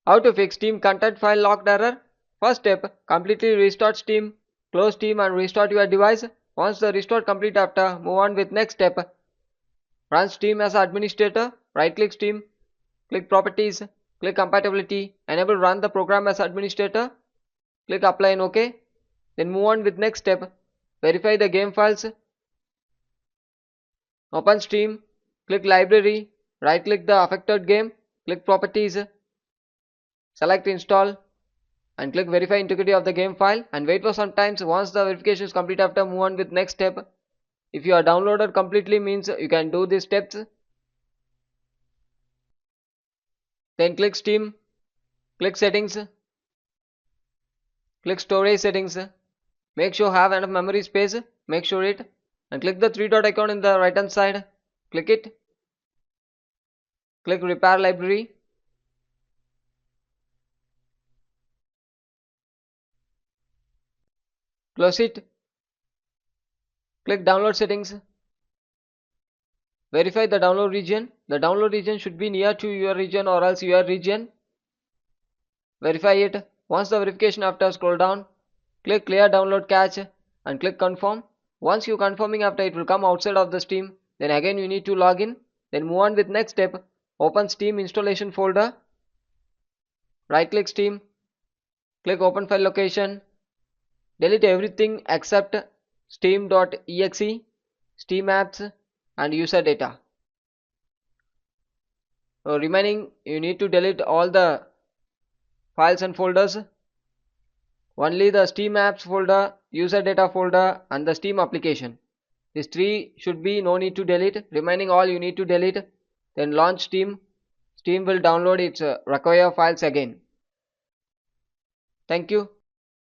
How to fix Steam content file locked error? First step, completely restart Steam. Close Steam and restart your device. Once the restart complete after, move on with next step. Run Steam as administrator. Right click Steam. Click Properties. Click Compatibility. Enable Run the program as administrator. Click Apply and OK. Then move on with next step. Verify the game files. Open Steam. Click Library. Right click the affected game. Click Properties. Select Install. And click verify integrity of the game file and wait for some time. Once the verification is complete after, move on with next step. If you are downloaded completely means you can do these steps. Then click Steam, click settings, click storage settings. Make sure have enough memory space, make sure it, and click the three dot icon in the right hand side. Click it. Click repair library. Close it. Click download settings. Verify the download region. The download region should be near to your region or else your region. Verify it. Once the verification after, scroll down. Click clear download cache and click confirm. Once you confirming after, it will come outside of the Steam. Then again you need to log in. Then move on with next step. Open Steam installation folder. Right click Steam. Click open file location. Delete everything except steam.exe, Steam apps and user data. Remaining you need to delete all the files and folders. Only the Steam apps folder, user data folder and the Steam application. These three should be no need to delete. Remaining all you need to delete. Then launch Steam. Steam will download its require files again. Thank you.